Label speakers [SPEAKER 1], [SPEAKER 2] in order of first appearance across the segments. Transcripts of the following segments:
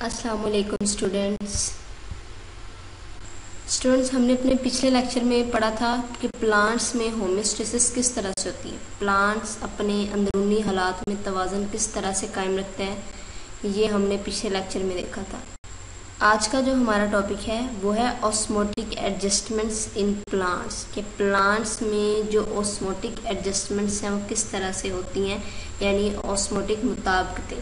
[SPEAKER 1] अस्सलाम वालेकुम स्टूडेंट्स हमने अपने पिछले लेक्चर में पढ़ा था कि प्लांट्स में होमियोस्टेसिस किस तरह से होती है। प्लांट्स अपने अंदरूनी हालात में तवाज़ुन किस तरह से कायम रखते हैं, ये हमने पिछले लेक्चर में देखा था। आज का जो हमारा टॉपिक है वो है ऑस्मोटिक एडजस्टमेंट्स इन प्लांट्स, के प्लांट्स में जो ऑस्मोटिक एडजस्टमेंट्स हैं वो किस तरह से होती हैं, यानी ऑस्मोटिक मुताबिकतें।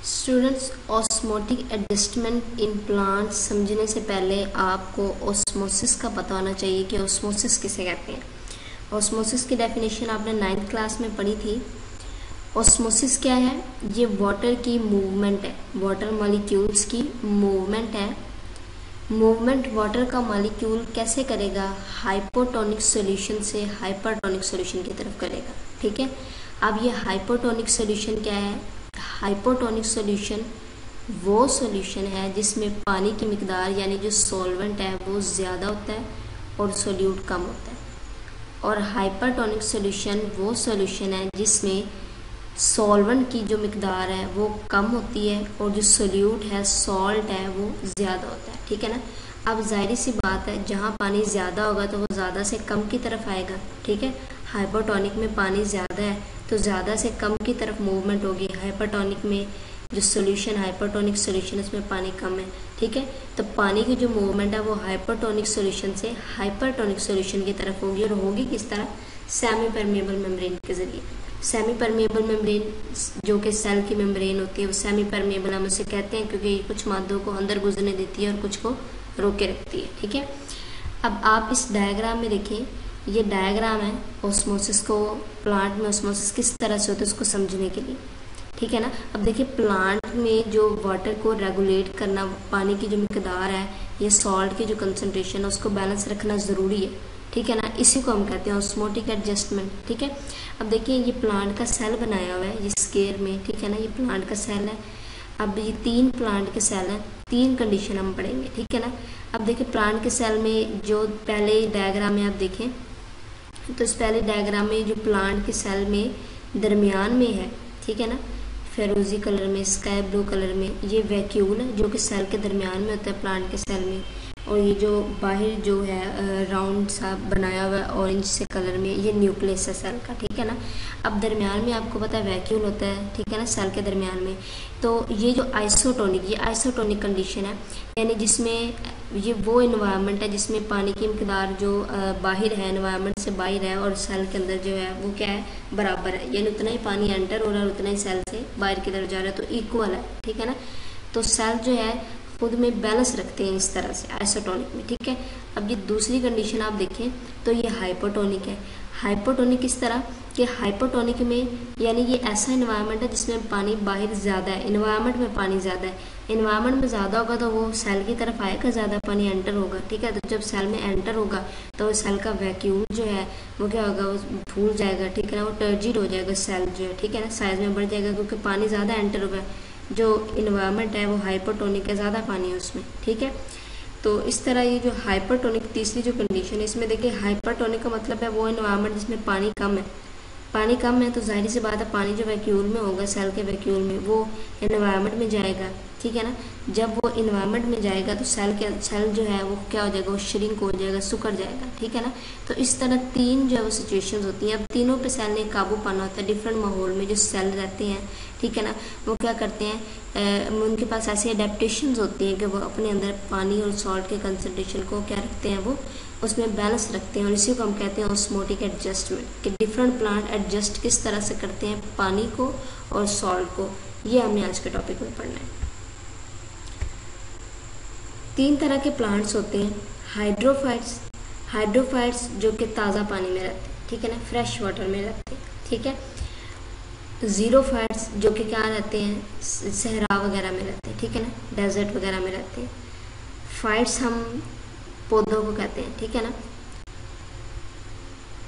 [SPEAKER 1] Students, osmotic adjustment in plants समझने से पहले आपको ऑस्मोसिस का पता होना चाहिए कि ऑस्मोसिस किसे कहते हैं। ऑस्मोसिस की डेफिनेशन आपने 9th क्लास में पढ़ी थी। ऑस्मोसिस क्या है? ये वाटर की मूवमेंट है, वाटर मॉलिक्यूल्स की मूवमेंट है। मूवमेंट वाटर का मॉलिक्यूल कैसे करेगा? हाइपोटोनिक सॉल्यूशन से हाइपरटोनिक सॉल्यूशन की तरफ करेगा। ठीक है, अब ये हाइपोटोनिक सॉल्यूशन क्या है? हाइपोटोनिक सॉल्यूशन वो सॉल्यूशन है जिसमें पानी की मिकदार यानी जो सॉल्वेंट है वो ज़्यादा होता है और सोल्यूट कम होता है। और हाइपरटोनिक सॉल्यूशन वो सॉल्यूशन है जिसमें सॉल्वेंट की जो मिकदार है वो कम होती है और जो सोल्यूट है, सॉल्ट है, वो ज़्यादा होता है। ठीक है ना। अब जाहिर सी बात है, जहाँ पानी ज़्यादा होगा तो वो ज़्यादा से कम की तरफ आएगा। ठीक है, हाइपोटोनिक में पानी ज़्यादा है तो ज़्यादा से कम की तरफ मूवमेंट होगी। हाइपरटोनिक में जो सोल्यूशन, हाइपरटोनिक सोल्यूशन, उसमें पानी कम है। ठीक है, तो पानी की जो मूवमेंट है वो हाइपरटोनिक सोल्यूशन से हाइपरटोनिक सोल्यूशन की तरफ होगी, और होगी किस तरह? सेमी परमेबल मेम्ब्रेन के ज़रिए। सेमी परमेबल मेम्ब्रेन जो कि सेल की मेम्ब्रेन होती है, वो सेमी परमेबल हम उसे कहते हैं क्योंकि ये कुछ मादों को अंदर गुजरने देती है और कुछ को रोके रखती है। ठीक है, अब आप इस डायग्राम में देखें, ये डायग्राम है ऑस्मोसिस को, प्लांट में ऑस्मोसिस किस तरह से होता है उसको समझने के लिए। ठीक है ना। अब देखिए, प्लांट में जो वाटर को रेगुलेट करना, पानी की जो मिकदार है, ये सॉल्ट की जो कंसंट्रेशन है, उसको बैलेंस रखना ज़रूरी है। ठीक है ना, इसी को हम कहते हैं ऑस्मोटिक एडजस्टमेंट। ठीक है, अब देखिए ये प्लांट का सेल बनाया हुआ है, ये स्केयर में। ठीक है ना, ये प्लांट का सेल है। अब ये 3 प्लांट के सेल हैं, 3 कंडीशन हम पढ़ेंगे। ठीक है ना। अब देखिए प्लांट के सेल में जो पहले डायग्राम में आप देखें, तो इस पहले डायग्राम में जो प्लांट के सेल में दरमियान में है, ठीक है ना, फेरोजी कलर में, स्काई ब्लू कलर में, ये वैक्यूल है जो कि सेल के दरमियान में होता है प्लांट के सेल में। और ये जो बाहर जो है राउंड सा बनाया हुआ है ऑरेंज से कलर में, ये न्यूक्लियस है सेल का। ठीक है ना। अब दरमियान में आपको पता है वैक्यूल होता है। ठीक है ना, सेल के दरमियान में। तो ये जो आइसोटोनिक, ये आइसोटोनिक कंडीशन है, यानी जिसमें ये वो इन्वायरमेंट है जिसमें पानी की मिकदार जो बाहर है, इन्वायरमेंट से बाहर है, और सेल के अंदर जो है वो क्या है? बराबर है, यानी उतना ही पानी एंटर हो रहा है और उतना ही सेल से बाहर की तरफ जा रहा है, तो इक्वल है। ठीक है ना। तो सेल जो है खुद में बैलेंस रखते हैं इस तरह से आइसोटोनिक में। ठीक है, अब ये दूसरी कंडीशन आप देखें तो ये हाइपोटोनिक है। हाइपोटोनिक किस तरह कि हाइपोटोनिक में यानी ये ऐसा इन्वायरमेंट है जिसमें पानी बाहर ज़्यादा है, इन्वायरमेंट में पानी ज़्यादा है। इन्वायरमेंट में ज़्यादा होगा तो वो सेल की तरफ आएगा, ज़्यादा पानी एंटर होगा। ठीक है, तो जब सेल में एंटर होगा तो सेल का वैक्यूम जो है वो क्या होगा? वो फूल जाएगा। ठीक है ना, वो टर्जिड हो जाएगा सेल जो है। ठीक है ना, साइज में बढ़ जाएगा क्योंकि पानी ज़्यादा एंटर होगा। जो इन्वायरमेंट है वो हाइपरटोनिक है, ज़्यादा पानी है उसमें। ठीक है, तो इस तरह ये जो हाइपरटोनिक तीसरी जो कंडीशन है, इसमें देखिए हाइपरटोनिक का मतलब है वो इन्वायरमेंट जिसमें पानी कम है। पानी कम है तो जाहिर सी बात है पानी जो वैक्यूल में होगा, सेल के वैक्यूल में, वो इन्वायरमेंट में जाएगा। ठीक है ना, जब वो इन्वायरमेंट में जाएगा तो सेल जो है वो क्या हो जाएगा? वो श्रिंक हो जाएगा, सुकड़ जाएगा। ठीक है ना। तो इस तरह 3 जो है वो सिचुएशंस होती हैं। अब तीनों पे सेल ने काबू पाना होता है। डिफरेंट माहौल में जो सेल रहते हैं, ठीक है ना, वो क्या करते हैं? उनके पास ऐसी अडेप्टेशंस होती हैं कि वो अपने अंदर पानी और सॉल्ट के कंसनट्रेशन को क्या रखते हैं? वो उसमें बैलेंस रखते हैं, और इसी को हम कहते हैं ऑस्मोटिक एडजस्टमेंट, कि डिफरेंट प्लांट एडजस्ट किस तरह से करते हैं पानी को और सॉल्ट को। ये हमने आज के टॉपिक में पढ़ना है। 3 तरह के प्लांट्स होते हैं। हाइड्रोफाइट्स, हाइड्रोफाइट्स जो कि ताज़ा पानी में रहते हैं। ठीक है ना, फ्रेश वाटर में रहते हैं। ठीक है, ज़ीरोफाइट्स जो कि क्या रहते हैं? सहरा वगैरह में रहते हैं। ठीक है ना, डेजर्ट वगैरह में रहते हैं। फाइट्स हम पौधों को कहते हैं। ठीक है ना।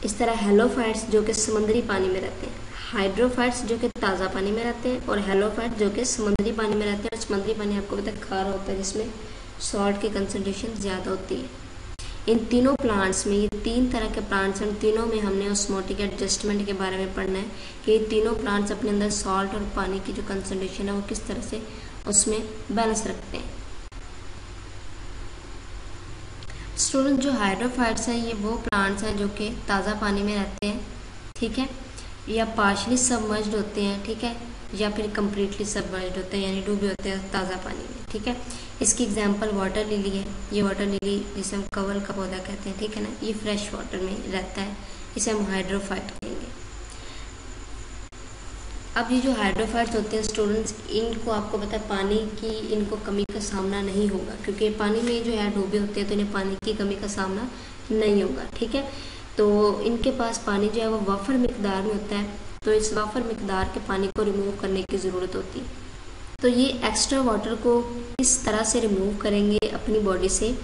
[SPEAKER 1] इस तरह हेलोफाइट्स जो कि समुद्री पानी में रहते हैं। हाइड्रोफाइट्स जो कि ताज़ा पानी में रहते हैं, और हेलोफाइट्स जो कि समुद्री पानी में रहते हैं। और समुद्री पानी आपको पता है खारा होता है, जिसमें सॉल्ट की कंसनट्रेशन ज़्यादा होती है। इन तीनों प्लांट्स में, ये 3 तरह के प्लांट्स हैं, तीनों में हमने ऑस्मोटिक एडजस्टमेंट के बारे में पढ़ना है कि ये तीनों प्लांट्स अपने अंदर सॉल्ट और पानी की जो कंसनट्रेशन है वो किस तरह से उसमें बैलेंस रखते हैं। स्टूडेंट, जो हाइड्रोफाइट्स हैं ये वो प्लांट्स हैं जो कि ताज़ा पानी में रहते हैं, ठीक है, या पार्शली सबमर्ज्ड होते हैं, ठीक है, या फिर कम्प्लीटली सबमर्ज्ड होते हैं, यानी डूबे होते हैं ताज़ा पानी में, ठीक है। इसकी एग्जांपल वाटर लिली है। ये वाटर लिली जिसे हम कवल का पौधा कहते हैं, ठीक है ना, ये फ्रेश वाटर में रहता है, इसे हम हाइड्रोफाइट कहेंगे। अब ये जो हाइड्रोफाइट्स होते हैं स्टूडेंट्स, इनको आपको पता है पानी की इनको कमी का सामना नहीं होगा, क्योंकि पानी में जो है डूबे होते हैं तो इन्हें पानी की कमी का सामना नहीं होगा, ठीक है। तो इनके पास पानी जो है वो वाफर मिकदार में होता है, तो इस वाफर मिकदार के पानी को रिमूव करने की ज़रूरत होती है। तो ये एक्स्ट्रा वाटर को किस तरह से रिमूव करेंगे अपनी बॉडी से।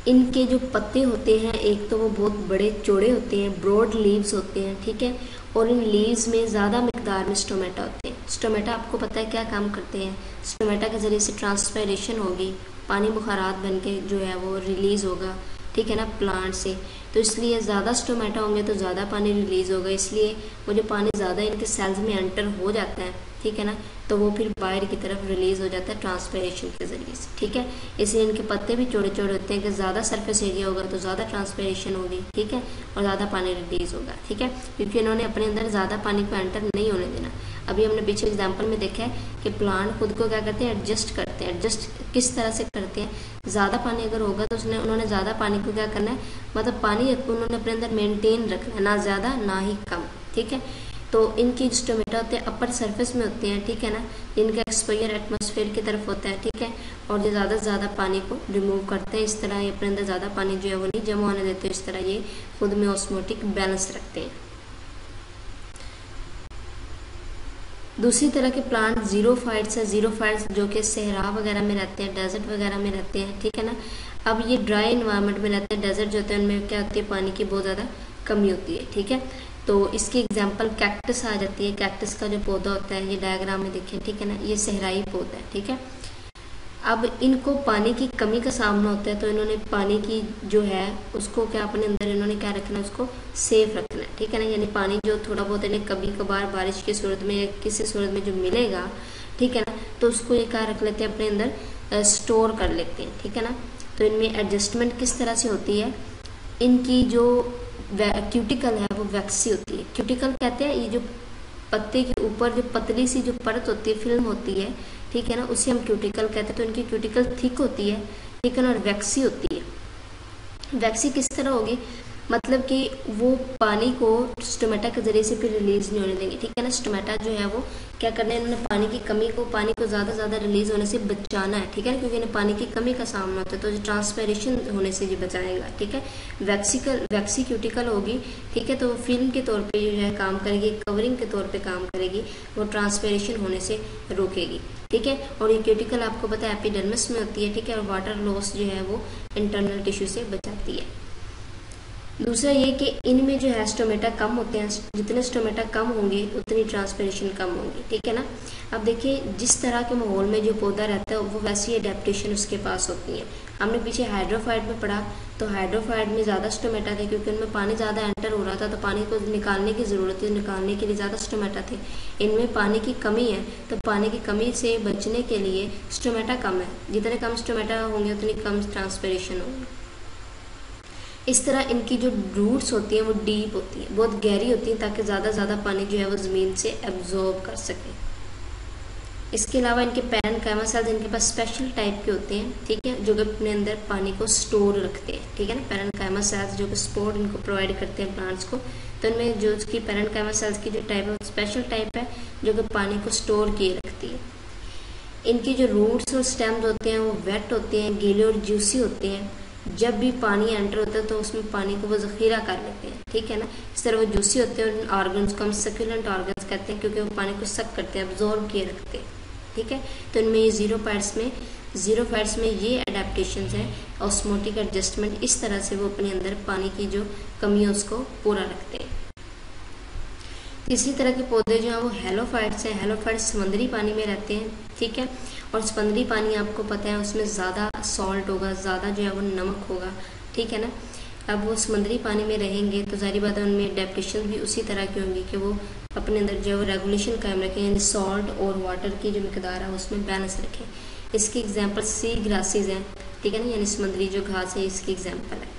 [SPEAKER 1] इनके जो पत्ते होते हैं, एक तो वो बहुत बड़े चौड़े होते हैं, ब्रॉड लीव्स होते हैं, ठीक है, और इन लीव्स में ज़्यादा मिकदार में स्टोमेटा होते हैं। स्टोमेटा आपको पता है क्या काम करते हैं। स्टोमेटा के ज़रिए से ट्रांसपायरेशन होगी, पानी बुखारात बन के जो है वो रिलीज़ होगा, ठीक है ना, प्लांट से। तो इसलिए ज़्यादा स्टोमेटा होंगे तो ज़्यादा पानी रिलीज़ होगा, इसलिए वो जो पानी ज़्यादा इनके सेल्स में एंटर हो जाता है, ठीक है ना, तो वो फिर बाहर की तरफ रिलीज़ हो जाता है ट्रांसपायरेशन के ज़रिए से, ठीक है। इसलिए इनके पत्ते भी चौड़े चौड़े होते हैं कि ज़्यादा सरफेस एरिया होगा तो ज़्यादा ट्रांसपायरेशन होगी, ठीक है, और ज़्यादा पानी रिलीज़ होगा, ठीक है, क्योंकि इन्होंने अपने अंदर ज़्यादा पानी को एंटर नहीं होने देना। अभी हमने पीछे एग्जाम्पल में देखा है कि प्लांट खुद को क्या करते हैं, एडजस्ट करते हैं। एडजस्ट किस तरह से करते हैं, ज़्यादा पानी अगर होगा तो उन्होंने ज़्यादा पानी को क्या करना है, मतलब पानी उन्होंने अपने अंदर मेनटेन रखना है, ना ज़्यादा ना ही कम, ठीक है। तो इनकी जो स्टोमेटा होते हैं अपर सरफेस में होते हैं, ठीक है ना, इनका एक्सपोजर एटमॉस्फेयर की तरफ होता है, ठीक है, और ये ज़्यादा से ज़्यादा पानी को रिमूव करते हैं। इस तरह ये अपने अंदर ज़्यादा पानी जो है वो नहीं जमा होने देते, इस तरह ये खुद में ऑस्मोटिक बैलेंस रखते हैं। दूसरी तरह के प्लांट जीरोफाइट्स है। जीरोफाइट्स जो कि सहरा वगैरह में रहते हैं, डेजर्ट वगैरह में रहते हैं, ठीक है ना। अब ये ड्राई इन्वायरमेंट में रहते हैं। डेजर्ट जो होते हैं उनमें क्या होती है, पानी की बहुत ज़्यादा कमी होती है, ठीक है। तो इसकी एग्जांपल कैक्टस आ जाती है। कैक्टस का जो पौधा होता है, ये डायग्राम में देखिए, ठीक है ना, ये सहराई पौधा है, ठीक है। अब इनको पानी की कमी का सामना होता है, तो इन्होंने पानी की जो है उसको क्या अपने अंदर इन्होंने क्या रखना है, उसको सेफ रखना है, ठीक है ना। यानी पानी जो थोड़ा बहुत इन्हें कभी कभार बारिश की सूरत में या किसी सूरत में जो मिलेगा, ठीक है ना, तो उसको ये क्या रख लेते हैं अपने अंदर, स्टोर कर लेते हैं, ठीक है ना। तो इनमें एडजस्टमेंट किस तरह से होती है, इनकी जो क्यूटिकल है वो वैक्सी होती है। क्यूटिकल कहते हैं ये जो पत्ते के ऊपर जो पतली सी जो परत होती है, फिल्म होती है, ठीक है ना, उसे हम क्यूटिकल कहते हैं। तो इनकी क्यूटिकल थिक होती है, ठीक है ना, और वैक्सी होती है। वैक्सी किस तरह होगी, मतलब कि वो पानी को स्टोमेटा के जरिए से फिर रिलीज नहीं होने देंगे, ठीक है ना। स्टोमेटा जो है वो क्या करना है, इन्होंने पानी की कमी को, पानी को ज़्यादा से ज़्यादा रिलीज होने से बचाना है, ठीक है ना, क्योंकि इन्हें पानी की कमी का सामना होता है, तो ट्रांसपेरेशन होने से ये बचाएगा, ठीक है। वैक्सी क्यूटिकल होगी, ठीक है, तो फिल्म के तौर पे जो है काम करेगी, कवरिंग के तौर पे काम करेगी, वो ट्रांसपेरेशन होने से रोकेगी, ठीक है। और ये क्यूटिकल आपको पता है एपिडर्मिस में होती है, ठीक है, और वाटर लॉस जो है वो इंटरनल टिश्यू से बचाती है। दूसरा ये कि इनमें जो है स्टोमेटा कम होते हैं, जितने स्टोमेटा कम होंगे उतनी ट्रांसपेरेशन कम होगी, ठीक है ना। अब देखिए जिस तरह के माहौल में जो पौधा रहता है वो वैसी एडेप्टेशन उसके पास होती है। हमने पीछे हाइड्रोफाइट में पढ़ा, तो हाइड्रोफाइट में ज़्यादा स्टोमेटा थे क्योंकि उनमें पानी ज़्यादा एंटर हो रहा था, तो पानी को निकालने की ज़रूरत थी, निकालने के लिए ज़्यादा स्टोमेटा थे। इनमें पानी की कमी है, तो पानी की कमी से बचने के लिए स्टोमेटा कम है, जितने कम स्टोमेटा होंगे उतनी कम ट्रांसपेरेशन होगी। इस तरह इनकी जो रूट्स होती हैं वो डीप होती हैं, बहुत गहरी होती हैं, ताकि ज़्यादा से ज़्यादा पानी जो है वो ज़मीन से एब्जॉर्ब कर सके। इसके अलावा इनके पैरेन्काइमा सेल्स इनके पास स्पेशल टाइप के होते हैं, ठीक है, जो कि अपने अंदर पानी को स्टोर रखते हैं, ठीक है ना। पैरेन्काइमा सेल्स जो कि सपोर्ट इनको प्रोवाइड करते हैं प्लांट्स को, तो इनमें जो उसकी पैरेन्काइमा सेल्स की जो टाइप है स्पेशल टाइप है जो कि पानी को स्टोर किए रखती है। इनकी जो रूट्स और स्टेम्स होते हैं वो वेट होते हैं, गीले और जूसी होते हैं। जब भी पानी एंटर होता है तो उसमें पानी को वो ज़ख़ीरा कर लेते हैं, ठीक है ना। इस तरह वो जूसी होते हैं। उन ऑर्गन्स को हम सक्यूलेंट ऑर्गन्स कहते हैं क्योंकि वो पानी को सक करते हैं, अब्जॉर्ब किए रखते हैं, ठीक है। तो इनमें ये जीरोफाइट्स में ये अडेप्टेशंस हैं, ऑस्मोटिक एडजस्टमेंट, इस तरह से वो अपने अंदर पानी की जो कमी है उसको पूरा रखते हैं। तीसरी तरह के पौधे जो हैं वो हेलोफाइट्स हैं। हेलोफाइट्स समुद्री पानी में रहते हैं, ठीक है, और समुद्री पानी आपको पता है उसमें ज़्यादा सॉल्ट होगा, ज़्यादा जो है वो नमक होगा, ठीक है ना। अब वो समुद्री पानी में रहेंगे तो जाहिर बात है उनमें एडेप्टेशन भी उसी तरह की होंगी कि वो अपने अंदर जो रेगुलेशन कायम रखें, यानी सॉल्ट और वाटर की जो मिकदार है उसमें बैलेंस रखें। इसकी एग्जांपल सी ग्रासेज हैं, ठीक है ना, यानी समुद्री जो घास है इसकी एग्जांपल है।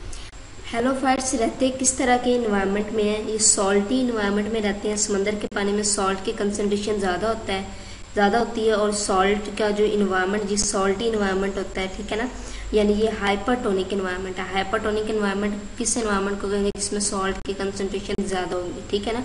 [SPEAKER 1] हेलोफाइट्स रहते किस तरह के इन्वायरमेंट में है? ये सॉल्टी इन्वायरमेंट में रहते हैं। समंदर के पानी में सॉल्ट की कंसनट्रेशन ज़्यादा होती है और सॉल्ट का जो इन्वायरमेंट जी सॉल्टी इन्वायरमेंट होता है, ठीक है ना, यानी ये हाइपरटोनिक इन्वायरमेंट है। हाइपरटोनिक इन्वायरमेंट किस इन्वायरमेंट को कहेंगे जिसमें सॉल्ट की कंसनट्रेशन ज़्यादा होगी, ठीक है ना।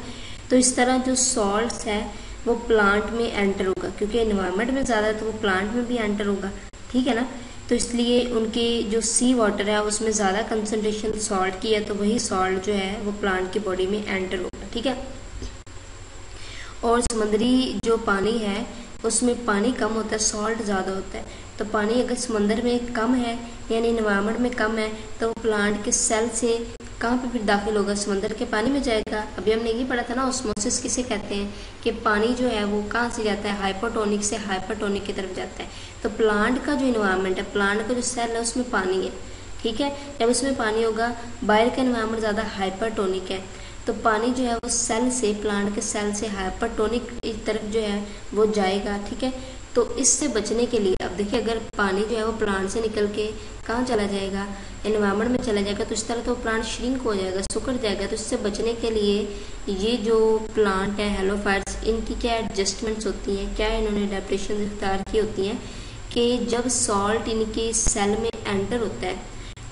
[SPEAKER 1] तो इस तरह जो सॉल्ट्स है वो प्लांट में एंटर होगा, क्योंकि इन्वायरमेंट में ज़्यादा है तो वो प्लांट में भी एंटर होगा, ठीक है ना। तो इसलिए उनके जो सी वाटर है उसमें ज़्यादा कंसनट्रेशन सॉल्ट की है, तो वही सॉल्ट जो है वो प्लांट की बॉडी में एंटर होगा, ठीक है। और समुद्री जो पानी है उसमें पानी कम होता है, सॉल्ट ज़्यादा होता है। तो पानी अगर समंदर में कम है यानी इन्वायरमेंट में कम है तो वो प्लांट के सेल से कहाँ पे फिर दाखिल होगा? समंदर के पानी में जाएगा। अभी हमने ये पढ़ा था ना ऑस्मोसिस किसे कहते हैं, कि पानी जो है वो कहाँ से जाता है? हाइपरटोनिक से हाइपरटोनिक की तरफ जाता है। तो प्लांट का जो इन्वायरमेंट है, प्लांट का जो सेल है उसमें पानी है, ठीक है। जब उसमें पानी होगा, बाहर का इन्वायरमेंट ज़्यादा हाइपरटोनिक है, तो पानी जो है वो सेल से, प्लांट के सेल से हाइपरटोनिक की तरफ जो है वो जाएगा, ठीक है। तो इससे बचने के लिए, अब देखिए अगर पानी जो है वो प्लांट से निकल के कहाँ चला जाएगा? एनवायरनमेंट में चला जाएगा, तो इस तरह तो प्लांट श्रिंक हो जाएगा, सुकड़ जाएगा। तो इससे बचने के लिए ये जो प्लांट है हेलोफाइट्स, इनकी क्या एडजस्टमेंट्स होती हैं, क्या इन्होंने अडेप्टेशन इख्तियार की होती हैं कि जब सॉल्ट इनके सेल में एंटर होता है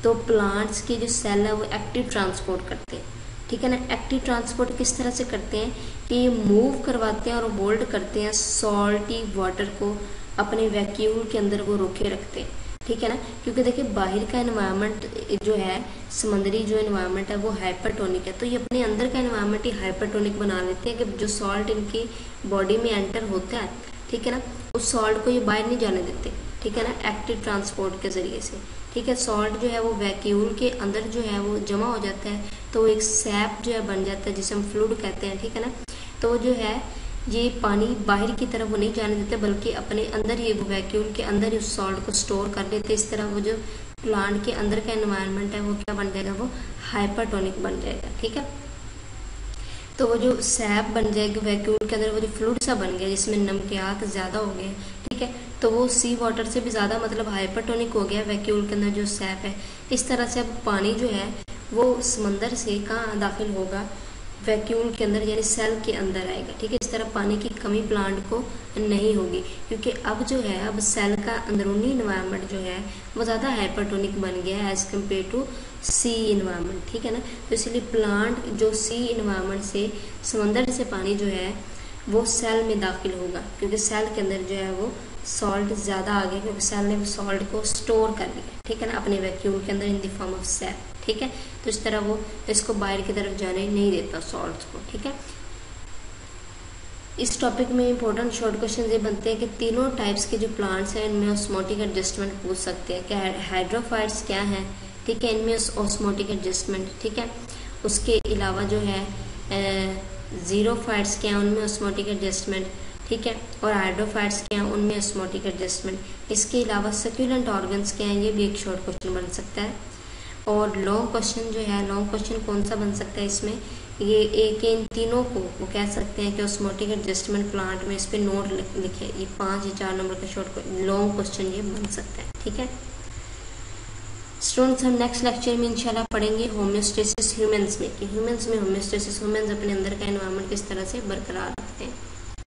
[SPEAKER 1] तो प्लांट्स के जो सेल है वो एक्टिव ट्रांसपोर्ट करते हैं, ठीक है ना। एक्टिव ट्रांसपोर्ट किस तरह से करते हैं कि ये मूव करवाते हैं और होल्ड करते हैं सॉल्टी वाटर को अपने वैक्यूल के अंदर वो रोके रखते हैं, ठीक है ना। क्योंकि देखिए बाहर का एनवायरनमेंट जो है, समुद्री जो एनवायरनमेंट है वो हाइपरटोनिक है, तो ये अपने अंदर का एनवायरनमेंट ही हाइपरटोनिक बना लेते हैं कि जो सॉल्ट इनकी बॉडी में एंटर होता है, ठीक है ना, उस सॉल्ट को ये बाहर नहीं जाने देते, ठीक है ना, एक्टिव ट्रांसपोर्ट के ज़रिए से, ठीक है। सॉल्ट जो है वो वैक्यूल के अंदर जो है वो जमा हो जाता है, तो एक सैप जो है बन जाता है जिसे हम फ्लूइड कहते हैं, ठीक है ना। तो जो है ये पानी बाहर की तरफ वो नहीं जाने देते, बल्कि अपने अंदर ये वो वैक्यूल के अंदर ही उस सॉल्ट को स्टोर कर लेते। इस तरह वो जो प्लांट के अंदर का एनवायरनमेंट है वो क्या बन जाएगा? वो हाइपरटोनिक बन जाएगा, ठीक है। तो वो जो सैप बन जाएगी वैक्यूल के अंदर, वो जो फ्लूइड सा बन गया जिसमें नमकियात ज़्यादा हो गए, ठीक है, तो वो सी वाटर से भी ज़्यादा मतलब हाइपरटोनिक हो गया वैक्यूल के अंदर जो सैप है। इस तरह से अब पानी जो है वो समंदर से कहाँ दाखिल होगा? वैक्यूल के अंदर, यानी सेल के अंदर आएगा, ठीक है। इस तरह पानी की कमी प्लांट को नहीं होगी, क्योंकि अब जो है अब सेल का अंदरूनी इन्वायरमेंट जो है वो ज़्यादा हाइपरटोनिक बन गया है as compare to sea environment, ठीक है ना। तो इसलिए प्लांट जो सी इन्वायरमेंट से, समंदर से पानी जो है वो सेल में दाखिल होगा, क्योंकि सेल के अंदर जो है वो सॉल्ट ज़्यादा आ गया, क्योंकि सेल ने वो सॉल्ट को स्टोर कर लिया, ठीक है ना, अपने वैक्यूल के अंदर in the form of SAP, ठीक है। तो इस तरह वो इसको बाहर की तरफ जाने नहीं देता सॉल्ट्स को, ठीक है। इस टॉपिक में इंपॉर्टेंट शॉर्ट क्वेश्चन ये बनते हैं कि तीनों टाइप्स के जो प्लांट्स हैं इनमें ऑस्मोटिक एडजस्टमेंट पूछ सकते हैं, क्या हाइड्रोफाइट्स क्या हैं, ठीक है, इनमें ऑस्मोटिक एडजस्टमेंट, ठीक है। उसके अलावा जो है जीरोफाइट्स क्या हैं, उनमें ऑस्मोटिक एडजस्टमेंट, ठीक है, और हाइड्रोफाइट्स क्या हैं, उनमें ऑस्मोटिक एडजस्टमेंट। इसके अलावा सक्यूलेंट ऑर्गन्स क्या हैं, ये भी एक शॉर्ट क्वेश्चन बन सकता है। और लॉन्ग क्वेश्चन जो है, लॉन्ग क्वेश्चन कौन सा बन सकता है इसमें, ये एक इन तीनों को वो कह सकते हैं कि ऑस्मोटिक एडजस्टमेंट प्लांट में, इस पर नोट लिखे, ये 5 या 4 नंबर का शॉर्ट लॉन्ग क्वेश्चन ये बन सकता है, ठीक है। स्टूडेंट्स हम नेक्स्ट लेक्चर में इंशाल्लाह पढ़ेंगे होम्योस्टेसिस ह्यूमंस में, कि ह्यूमंस में होम्योस्टेसिस, ह्यूमंस अपने अंदर का एनवायरनमेंट किस तरह से बरकरार रखते हैं।